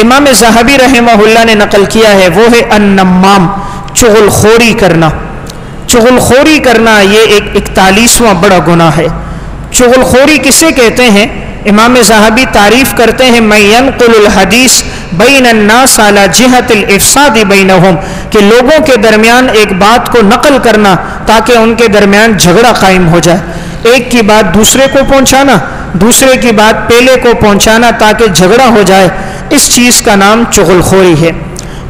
امام ذہبی رحمہ اللہ نے نقل کیا ہے، وہ ہے النمام، چغل خوری کرنا۔ چغل خوری کرنا یہ ایک 41واں بڑا گناہ ہے۔ چغل خوری کسے کہتے ہیں؟ امام ذہبی تعریف کرتے ہیں من ينقل الحدیث بین الناس علی جہت الافساد بینہم، کہ لوگوں کے درمیان ایک بات کو نقل کرنا تاکہ ان کے درمیان جھگڑا قائم ہو جائے، ایک کی بات دوسرے کو پہنچانا، دوسرے کی بات پہلے کو پہنچانا تاکہ جھگڑا ہو جائے، اس چیز کا نام چغل خوری ہے۔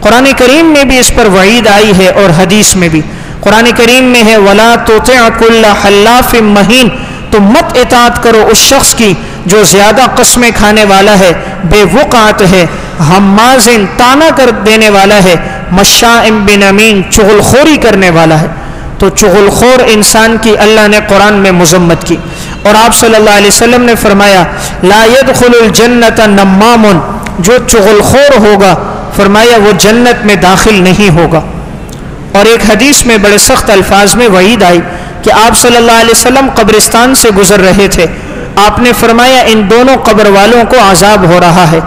قرآن کریم میں بھی اس پر وعید آئی ہے اور حدیث میں بھی۔ قرآن کریم میں ہے وَلَا تُطِعْ كُلَّ حَلَّافٍ مَّهِينٍ، تو مت اطاعت کرو اس شخص کی جو زیادہ قسمیں کھانے والا ہے، بے وقعت ہے، ہمازن تانا کر دینے والا ہے، مشاء بنمیم چغل خوری کرنے والا ہے۔ تو چغل خور انسان کی اللہ نے قرآن میں مذمت کی، اور آپ صلی اللہ علیہ وسلم نے فرمایا لا يدخل الجنت نمام، جو چغل خور ہوگا فرمایا وہ جنت میں داخل نہیں ہوگا۔ اور ایک حدیث میں بڑے سخت الفاظ میں وعید آئی کہ آپ صلی اللہ علیہ وسلم قبرستان سے گزر رہے تھے، آپ نے فرمایا ان دونوں قبر والوں کو عذاب ہو رہا ہے،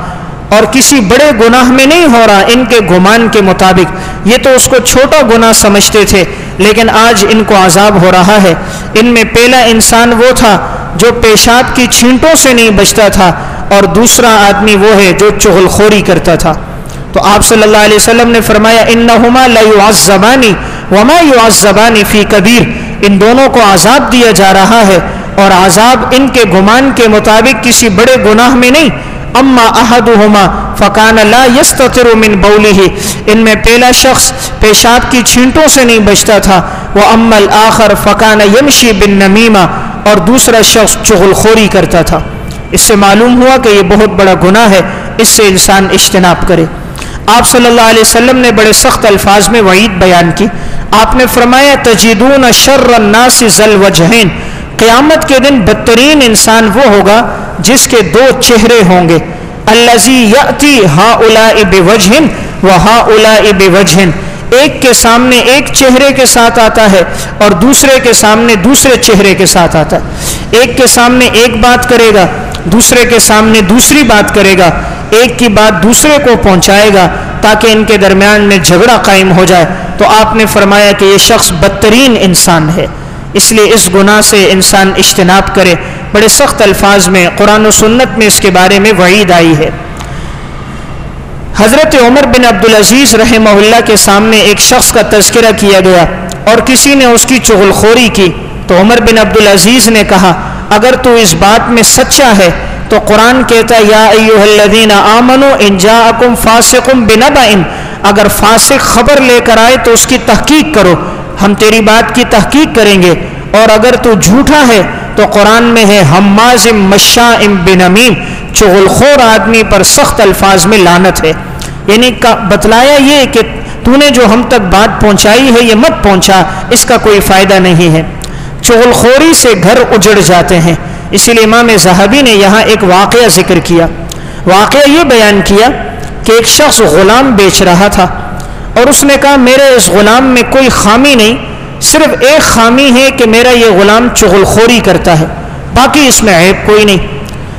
اور کسی بڑے گناہ میں نہیں ہو رہا، ان کے گمان کے مطابق یہ تو اس کو چھوٹا گناہ سمجھتے تھے، لیکن آج ان کو عذاب ہو رہا ہے۔ ان میں پہلا انسان وہ تھا جو پیشاب کی چھینٹوں سے نہیں بچتا تھا، اور دوسرا آدمی وہ ہے جو چغل خوری کرتا تھا۔ تو آپ صلی اللہ علیہ وسلم نے فرمایا انہما لیعذبان وما یعذبان فی کبیر، ان دونوں کو عذاب دیا جا رہا ہے، اور عذاب ان کے گمان کے مطابق کسی بڑے گناہ میں نہیں۔ اما احدہما فکان لا یستتر من بولہ، ان میں پہلا شخص پیشاب کی چھینٹوں سے نہیں بچتا تھا، واما الاخر فکان یمشی بالنمیمہ، اور دوسرا شخص چغل خوری کرتا تھا۔ اس سے معلوم ہوا کہ یہ بہت بڑا گناہ ہے، اس سے انسان اجتناب کرے۔ آپ صلی اللہ علیہ وسلم نے بڑے سخت الفاظ میں وعید بیان کی، آپ نے فرمایا تجدون شر الناس ذل وجہین، قیامت کے دن بدترین انسان وہ ہوگا جس کے دو چہرے ہوں گے، الذی یأتی ہؤلاء بوجہ وہؤلاء بوجہ، ایک کے سامنے ایک چہرے کے ساتھ آتا ہے اور دوسرے کے سامنے دوسرے چہرے کے ساتھ آتا ہے، ایک کے سامنے ایک بات کرے گا، دوسرے کے سامنے دوسری بات کرے گا، ایک کی بات دوسرے کو پہنچائے گا تاکہ ان کے درمیان میں جھگڑا قائم ہو جائے۔ تو آپ نے فرمایا کہ یہ شخص بدترین انسان ہے، اس لیے اس گناہ سے انسان اجتناب کرے۔ بڑے سخت الفاظ میں قرآن و سنت میں اس کے بارے میں وعید آئی ہے۔ حضرت عمر بن عبدالعزیز رحمہ اللہ کے سامنے ایک شخص کا تذکرہ کیا گیا اور کسی نے اس کی چغل خوری کی، تو عمر بن عبدالعزیز نے کہا اگر تو اس بات میں سچا ہے تو قرآن کہتا ہے یا ایھا الذین آمنوا ان جاءکم فاسق بنبأ، اگر فاسق خبر لے کر آئے تو اس کی تحقیق کرو، ہم تیری بات کی تحقیق کریں گے، اور اگر تو جھوٹا ہے تو قرآن میں ہے ہماز مشاء بنمیم، چغل خور آدمی پر سخت الفاظ میں لعنت ہے۔ یعنی بتلایا یہ کہ تو نے جو ہم تک بات پہنچائی ہے یہ مت پہنچا، اس کا کوئی فائدہ نہیں ہے۔ چغل خوری سے گھر اجڑ جاتے ہیں، اسی لیے امام ذہبی نے یہاں ایک واقعہ ذکر کیا۔ واقعہ یہ بیان کیا کہ ایک شخص غلام بیچ رہا تھا، اور اس نے کہا میرے اس غلام میں کوئی خامی نہیں، صرف ایک خامی ہے کہ میرا یہ غلام چغل خوری کرتا ہے، باقی اس میں عیب کوئی نہیں۔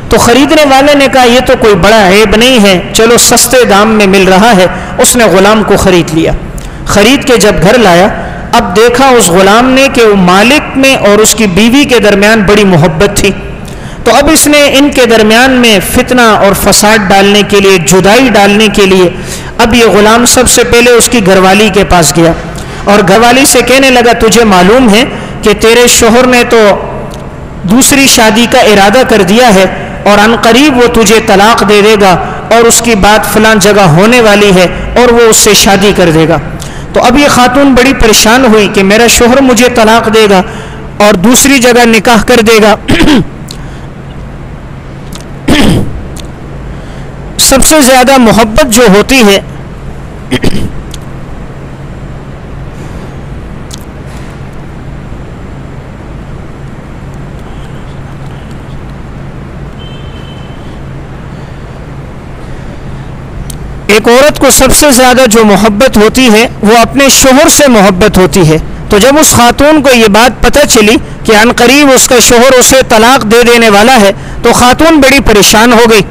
تو خریدنے والے نے کہا یہ تو کوئی بڑا عیب نہیں ہے، چلو سستے دام میں مل رہا ہے۔ اس نے غلام کو خرید لیا، خرید کے جب گھر لایا، اب دیکھا اس غلام نے کہ وہ مالک میں اور اس کی بیوی کے درمیان بڑی محبت تھی، تو اب اس نے ان کے درمیان میں فتنہ اور فساد ڈالنے کے لیے، جدائی ڈالنے کے لیے، اب یہ غلام سب سے پہلے اس کی گھر والی کے پاس گیا اور گھر والی سے کہنے لگا تجھے معلوم ہے کہ تیرے شوہر نے تو دوسری شادی کا ارادہ کر دیا ہے، اور ان قریب وہ تجھے طلاق دے دے گا، اور اس کی بات فلاں جگہ ہونے والی ہے اور وہ اس سے شادی کر دے گا۔ تو اب یہ خاتون بڑی پریشان ہوئی کہ میرا شوہر مجھے طلاق دے گا اور دوسری جگہ نکاح کر دے گا۔ سب سے زیادہ محبت جو ہوتی ہے ایک عورت کو سب سے زیادہ جو محبت ہوتی ہے وہ اپنے شوہر سے محبت ہوتی ہے۔ تو جب اس خاتون کو یہ بات پتہ چلی کہ عن قریب اس کا شوہر اسے طلاق دے دینے والا ہے، تو خاتون بڑی پریشان ہو گئی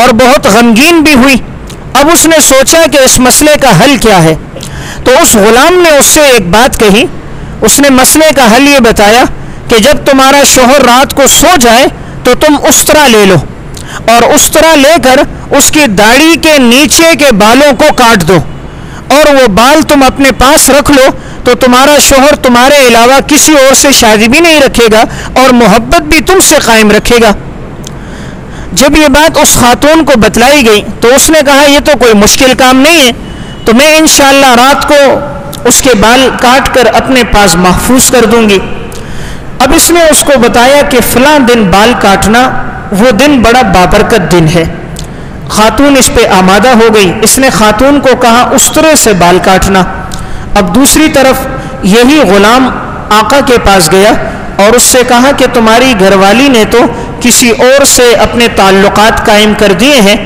اور بہت غمگین بھی ہوئی، اب اس نے سوچا کہ اس مسئلے کا حل کیا ہے، تو اس غلام نے اس سے ایک بات کہی. اس نے مسئلے کا حل یہ بتایا کہ جب تمہارا شوہر رات کو سو جائے تو تم استرا لے لو، اور استرا لے کر اس کی داڑھی کے نیچے کے بالوں کو کاٹ دو، اور وہ بال تم اپنے پاس رکھ لو، تو تمہارا شوہر تمہارے علاوہ کسی اور سے شادی بھی نہیں رکھے گا اور محبت بھی تم سے قائم رکھے گا. جب یہ بات اس خاتون کو بتلائی گئی تو اس نے کہا یہ تو کوئی مشکل کام نہیں ہے، تو میں انشاءاللہ رات کو اس کے بال کاٹ کر اپنے پاس محفوظ کر دوں گی. اب اس نے اس کو بتایا کہ فلاں دن بال کاٹنا وہ دن بڑا بابرکت دن ہے. خاتون اس پہ آمادہ ہو گئی. اس نے خاتون کو کہا استرے سے بال کاٹنا. اب دوسری طرف یہی غلام آقا کے پاس گیا اور اس سے کہا کہ تمہاری گھر والی نے تو کسی اور سے اپنے تعلقات قائم کر دیے ہیں،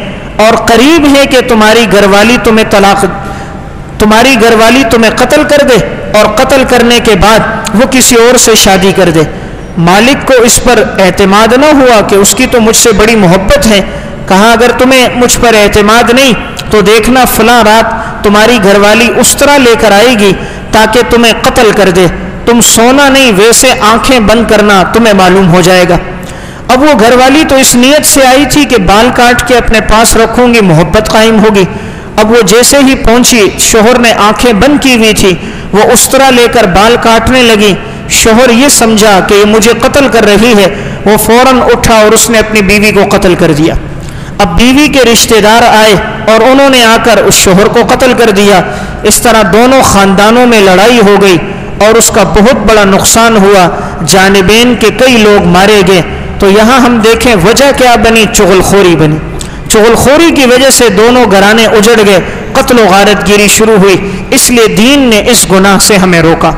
اور قریب ہے کہ تمہاری گھر والی تمہیں قتل کر دے، اور قتل کرنے کے بعد وہ کسی اور سے شادی کر دے. مالک کو اس پر اعتماد نہ ہوا کہ اس کی تو مجھ سے بڑی محبت ہے. کہا اگر تمہیں مجھ پر اعتماد نہیں تو دیکھنا فلاں رات تمہاری گھر والی استرا لے کر آئے گی تاکہ تمہیں قتل کر دے. تم سونا نہیں، ویسے آنکھیں بند کرنا، تمہیں معلوم ہو جائے گا. اب وہ گھر والی تو اس نیت سے آئی تھی کہ بال کاٹ کے اپنے پاس رکھوں گی، محبت قائم ہوگی. اب وہ جیسے ہی پہنچی، شوہر نے آنکھیں بند کی ہوئی تھی، وہ استرا لے کر بال کاٹنے لگی. شوہر یہ سمجھا کہ یہ مجھے قتل کر رہی ہے، وہ فوراً اٹھا اور اس نے اپنی بیوی کو قتل کر دیا. اب بیوی کے رشتہ دار آئے اور انہوں نے آ کر اس شوہر کو قتل کر دیا. اس طرح دونوں خاندانوں میں لڑائی ہو گئی اور اس کا بہت بڑا نقصان ہوا، جانبین کے کئی لوگ مارے گئے. تو یہاں ہم دیکھیں وجہ کیا بنی؟ چغل خوری بنی. چغل خوری کی وجہ سے دونوں گھرانے اجڑ گئے، قتل و غارت گیری شروع ہوئی. اس لیے دین نے اس گناہ سے ہمیں روکا.